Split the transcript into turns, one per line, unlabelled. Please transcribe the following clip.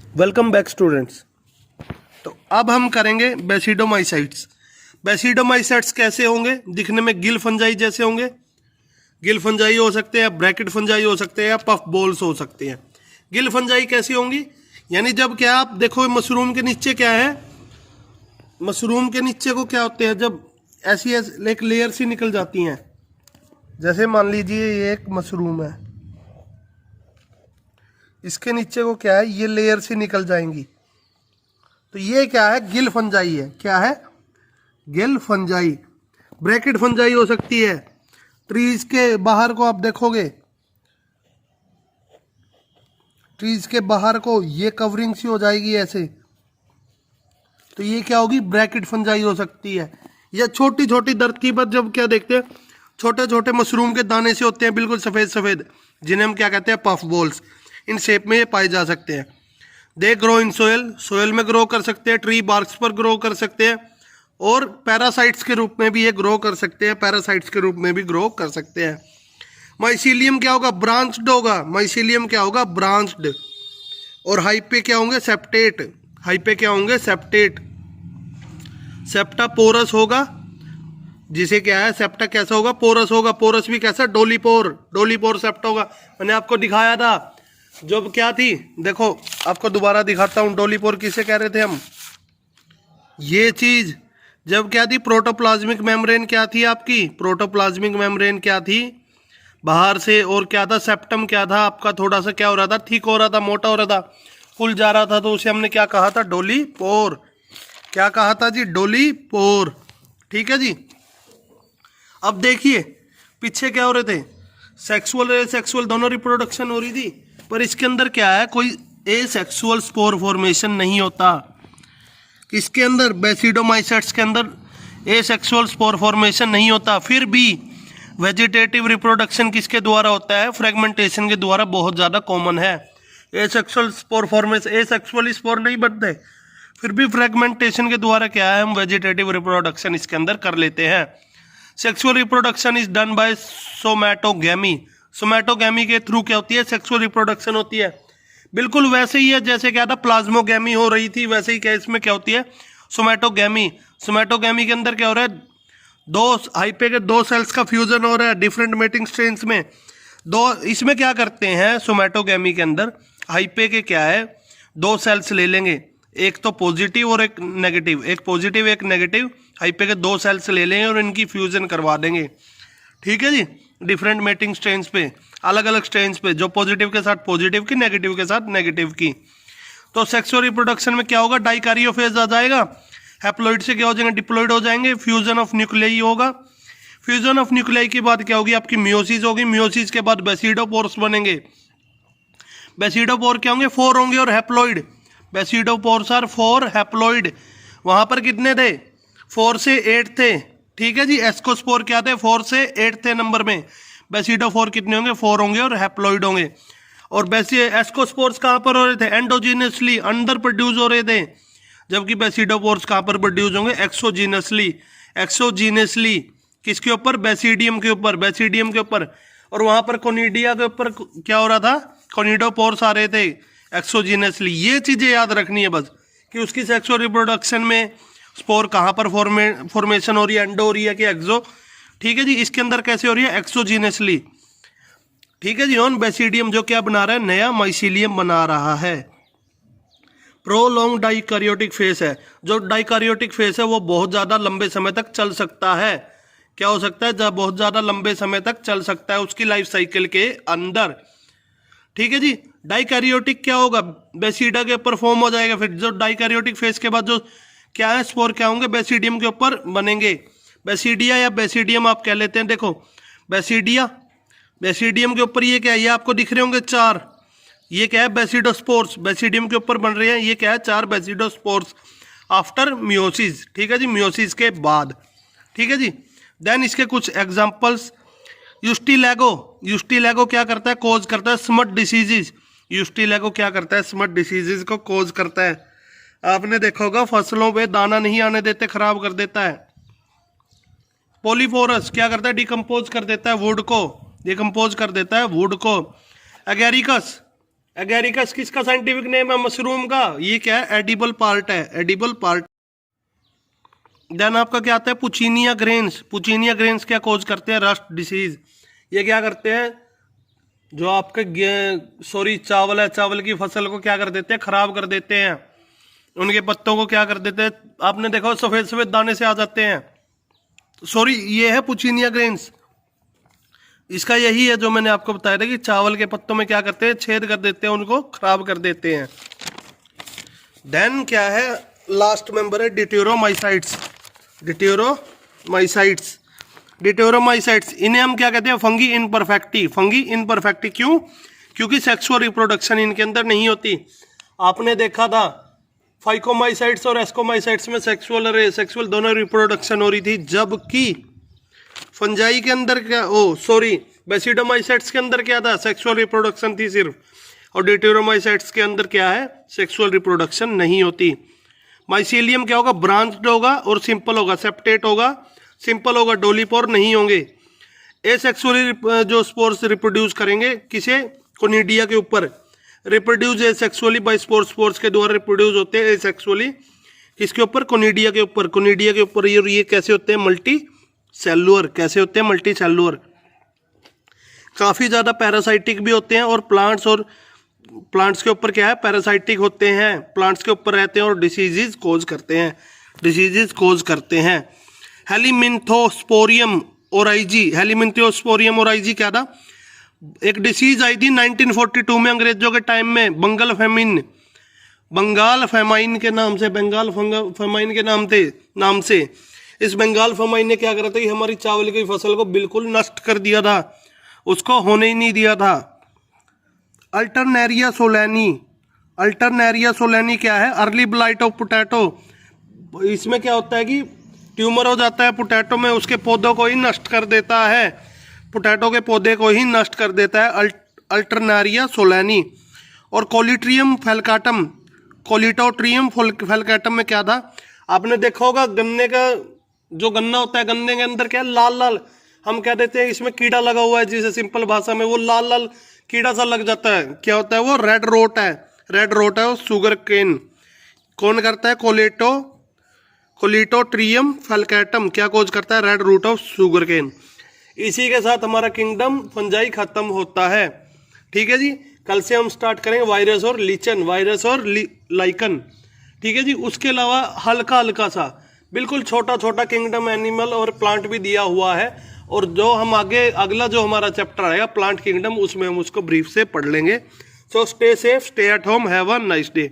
Welcome back students. तो अब हम करेंगे बेसिडोमाइसाइट्स। बेसिडोमाइसाइट्स कैसे होंगे? दिखने में गिल फंजाई जैसे होंगे। गिल फंजाई हो सकते हैं, ब्रैकेट फंजाई हो सकते हैं, या पफ बॉल्स हो सकते हैं। गिल फंजाई कैसी होंगी? यानी जब क्या आप देखो मशरूम के नीचे क्या है, मशरूम के नीचे को क्या होते हैं, जब ऐसी एक लेयर सी निकल जाती हैं। जैसे मान लीजिए ये एक मशरूम है, इसके नीचे को क्या है, ये लेयर से निकल जाएंगी। तो ये क्या है? गिल फंजाई है। क्या है? गिल फंजाई। ब्रैकेट फंजाई हो सकती है। ट्रीज के बाहर को आप देखोगे, ट्रीज के बाहर को ये कवरिंग सी हो जाएगी ऐसे, तो ये क्या होगी? ब्रैकेट फंजाई हो सकती है। या छोटी छोटी धरती पर जब क्या देखते हैं, छोटे छोटे मशरूम के दाने से होते हैं, बिल्कुल सफेद सफेद, जिन्हें हम क्या कहते हैं? Puff balls. इन शेप में ये पाए जा सकते हैं। They grow in soil, soil में ग्रो कर सकते हैं, ट्री बार्क्स पर ग्रो कर सकते हैं, और पैरासाइट्स के रूप में भी ये ग्रो कर सकते हैं, पैरासाइट्स के रूप में भी ग्रो कर सकते हैं। माइसीलियम क्या होगा? ब्रांच्ड होगा। माइसीलियम क्या होगा? ब्रांच्ड। और हाइपे क्या होंगे? सेप्टेट। हाइपे क्या होंगे? सेप्टेट। सेप्टा पोरस होगा, जिसे क्या है, सेप्टा कैसा होगा? पोरस होगा। पोरस भी कैसा? डोलीपोर। डोलीपोर सेप्टा होगा। मैंने आपको दिखाया था जब क्या थी, देखो आपको दोबारा दिखाता हूं। डोलीपोर किसे कह रहे थे हम? ये चीज जब क्या थी, प्रोटोप्लाज्मिक मेम्ब्रेन क्या थी आपकी? प्रोटोप्लाज्मिक मेम्ब्रेन क्या थी बाहर से, और क्या था? सेप्टम क्या था आपका? थोड़ा सा क्या हो रहा था? ठीक हो रहा था, मोटा हो रहा था, फुल जा रहा था, तो उसे हमने क्या कहा था? डोलीपोर। क्या कहा था जी? डोलीपोर। ठीक है जी। अब देखिए पीछे क्या हो रहे थे, सेक्सुअल सेक्सुअल दोनों रिप्रोडक्शन हो रही थी, पर इसके अंदर क्या है, कोई ए सेक्सुअल स्पोर फॉर्मेशन नहीं होता। इसके अंदर बेसिडोमाइसेट्स के अंदर ए सेक्सुअल स्पोर फॉर्मेशन नहीं होता। फिर भी वेजिटेटिव रिप्रोडक्शन किसके द्वारा होता है? फ्रेगमेंटेशन के द्वारा बहुत ज़्यादा कॉमन है। ए सेक्सुअल स्पोर फॉर्मेशन, ए सेक्सुअल स्पोर नहीं बनते, फिर भी फ्रेगमेंटेशन के द्वारा क्या है, हम वेजिटेटिव रिप्रोडक्शन इसके अंदर कर लेते हैं। Sexual reproduction is done by somatogamy. Somatogamy के थ्रू क्या होती है? सेक्सुअल रिप्रोडक्शन होती है। बिल्कुल वैसे ही है जैसे क्या था, प्लाज्मोगैमी हो रही थी, वैसे ही क्या इसमें क्या होती है? सोमैटोगैमी। सोमैटोगैमी के अंदर क्या हो रहा है? दो हाइपे के दो सेल्स का फ्यूजन हो रहा है डिफरेंट मेटिंग स्ट्रेन्स में। दो इसमें क्या करते हैं सोमैटोगैमी के अंदर, हाइपे के क्या है, दो सेल्स ले लेंगे, एक तो पॉजिटिव और एक नेगेटिव, एक पॉजिटिव एक नेगेटिव, हाइपे के दो सेल्स ले लेंगे और इनकी फ्यूजन करवा देंगे। ठीक है जी। डिफरेंट मेटिंग स्ट्रेन्स पे, अलग अलग स्ट्रेन्स पे, जो पॉजिटिव के साथ पॉजिटिव की, नेगेटिव के साथ नेगेटिव की। तो सेक्सुअल रिप्रोडक्शन में क्या होगा? डाइकारियोफेज आ जाएगा, हैप्लॉइड से क्या हो जाएंगे? डिप्लॉइड हो जाएंगे, फ्यूजन ऑफ न्यूक्लियाई होगा। फ्यूजन ऑफ न्यूक्लियाई के बाद क्या होगी? आपकी मियोसिस होगी। मियोसिस के बाद बेसिडोपोर्स बनेंगे। बेसिडोपोर क्या होंगे? 4 होंगे, और हैप्लॉइड। बेसिडोपोर्स are 4 haploid. वहां पर कितने थे? 4 से 8 थे। ठीक है जी। एस्कोस्पोर क्या थे? 4 से 8 थे नंबर में। बेसिडोफोर कितने होंगे? 4 होंगे, और हैप्लॉइड होंगे। और एस्कोस्पोर्स कहां पर हो रहे थे? एंडोजीनियसली, अंदर प्रोड्यूस हो रहे थे। जबकि बेसिडोपोर्स कहां पर प्रोड्यूस होंगे? एक्सोजीनसली। एक्सोजीनसली किसके ऊपर? बेसिडियम के ऊपर। बेसिडियम के ऊपर। और वहां पर कोनिडिया के ऊपर क्या हो रहा था? कोनिडोपोर्स आ रहे थे एक्सोजीनसली। ये चीजें याद रखनी है बस, कि उसकी सेक्सुअल रिप्रोडक्शन में स्पोर कहां पर फॉर्मेशन हो रही है, एंडो हो रही है कि एक्सो। ठीक है जी। इसके अंदर कैसे हो रही है? एक्सोजीनसली। ठीक है जी। ऑन बेसिडियम जो क्या बना रहा है? नया माइसीलियम बना रहा है। प्रोलॉन्ग डाइकारियोटिक फेस है। जो डाइकारियोटिक फेस है वो बहुत ज्यादा लंबे समय तक चल सकता है। क्या हो सकता है? जब बहुत ज्यादा लंबे समय तक चल सकता है उसकी लाइफ साइकिल के अंदर। ठीक है जी। डाइकारियोटिक क्या होगा? बेसिडा के ऊपर फॉर्म हो जाएगा। फिर जो डाइकारियोटिक फेस के बाद जो क्या है, स्पोर क्या होंगे? बेसिडियम के ऊपर बनेंगे। बेसिडिया या बेसिडियम आप कह लेते हैं। देखो बेसिडिया, बेसिडियम के ऊपर ये क्या है? ये आपको दिख रहे होंगे 4। ये क्या है? बेसिडोस्पोर्स। बेसिडियम के ऊपर बन रहे हैं। ये क्या है? 4 बेसिडोस्पोर्स आफ्टर मियोसिस। ठीक है जी। मियोसिस के बाद। ठीक है जी। देन इसके कुछ एग्जांपल्स। यूस्टिलैगो। यूस्टिलैगो क्या करता है? कोज करता है स्मट डिसीजेज। यूस्टिलैगो क्या करता है? स्मट डिसीजेज को कोज करता है। आपने देखा होगा फसलों पे दाना नहीं आने देते, खराब कर देता है। पोलीफोरस क्या करता है? डिकम्पोज कर देता है वुड को, डिकम्पोज कर देता है वुड को। एगेरिकस, एगेरिकस किसका साइंटिफिक नेम है? मशरूम का। ये क्या है? एडिबल पार्ट है, एडिबल पार्ट। देन आपका क्या आता है? पुचीनिया ग्रेन्स। पुचीनिया ग्रेन्स क्या कॉज करते हैं? Rust disease. ये क्या करते हैं? जो आपके चावल है, चावल की फसल को क्या कर देते हैं? खराब कर देते हैं। उनके पत्तों को क्या कर देते हैं? आपने देखा सफेद सफेद दाने से आ जाते हैं। ये है पुचीनिया ग्रेन्स। इसका यही है जो मैंने आपको बताया था कि चावल के पत्तों में क्या करते हैं? छेद कर देते हैं, उनको खराब कर देते हैं। देन क्या है? लास्ट मेंबर है डिट्यूरोमाइसाइट्स। डिट्यूरोमाइसाइट्स, डिट्यूरोमाइसाइट्स इन्हें हम क्या कहते हैं? फंगी इनपरफेक्टी। फंगी इनपरफेक्टी क्यों? क्योंकि सेक्सुअल रिप्रोडक्शन इनके अंदर नहीं होती। आपने देखा था फाइकोमाइसाइट्स और एस्कोमाइसाइट्स में सेक्सुअल दोनों रिप्रोडक्शन हो रही थी, जबकि फंजाई के अंदर क्या बेसिडोमाइसाइट्स के अंदर क्या था? सेक्सुअल रिप्रोडक्शन थी सिर्फ। और डिट्यूरोमाइसाइट्स के अंदर क्या है? सेक्सुअल रिप्रोडक्शन नहीं होती। माइसीलियम क्या होगा? ब्रांच्ड होगा और सिंपल होगा। सेप्टेट होगा, सिंपल होगा, डोलीपोर नहीं होंगे। एसेक्सुअली जो स्पोर्स रिप्रोड्यूस करेंगे किसे? कोनिडिया के ऊपर। रिप्रोड्यूस एसेक्सुअली बाय स्पोर्स के द्वारा रिप्रोड्यूस होते हैं एसेक्सुअली। किसके ऊपर? कोनिडिया के ऊपर। कोनिडिया के ऊपर ये कैसे होते हैं? Multi cellular. कैसे होते हैं? Multi cellular. काफी ज्यादा पैरासाइटिक भी होते हैं और प्लांट्स के ऊपर क्या है? पैरासाइटिक होते हैं, प्लांट्स के ऊपर रहते हैं और डिसीजेज कोज करते हैं। हेलिमिंथोस्पोरियम ओराइजी। हेलिमिंथोस्पोरियम ओराइजी क्या था? एक डिसीज आई थी 1942 में अंग्रेजों के टाइम में, बंगाल फेमाइन के नाम से। इस बंगाल फेमाइन ने क्या करा था कि हमारी चावल की फसल को बिल्कुल नष्ट कर दिया था, उसको होने ही नहीं दिया था। अल्टरनेरिया सोलेनी क्या है? Early blight of potato. इसमें क्या होता है कि ट्यूमर हो जाता है पोटैटो में, उसके पौधों को ही नष्ट कर देता है। पोटैटो के पौधे को ही नष्ट कर देता है अल्टरनेरिया सोलेनी। और कोलिटोट्रियम फेलकाटम में क्या था? आपने देखा होगा गन्ने का जो गन्ना होता है, गन्ने के अंदर क्या है? लाल लाल, हम कह देते हैं इसमें कीड़ा लगा हुआ है, जिसे सिंपल भाषा में वो लाल लाल कीड़ा सा लग जाता है। क्या होता है वो? रेड रोट है वो शुगर केन। कौन करता है? कोलिटोट्रियम फेलकाटम क्या कोज करता है? Red rot of sugar cane. इसी के साथ हमारा किंगडम फंजाई खत्म होता है। ठीक है जी। कल से हम स्टार्ट करेंगे वायरस और लाइकन। ठीक है जी। उसके अलावा हल्का सा बिल्कुल छोटा किंगडम एनिमल और प्लांट भी दिया हुआ है। और जो हम अगला जो हमारा चैप्टर आएगा प्लांट किंगडम, उसमें हम उसको ब्रीफ से पढ़ लेंगे। So stay safe, stay at home, have a nice day.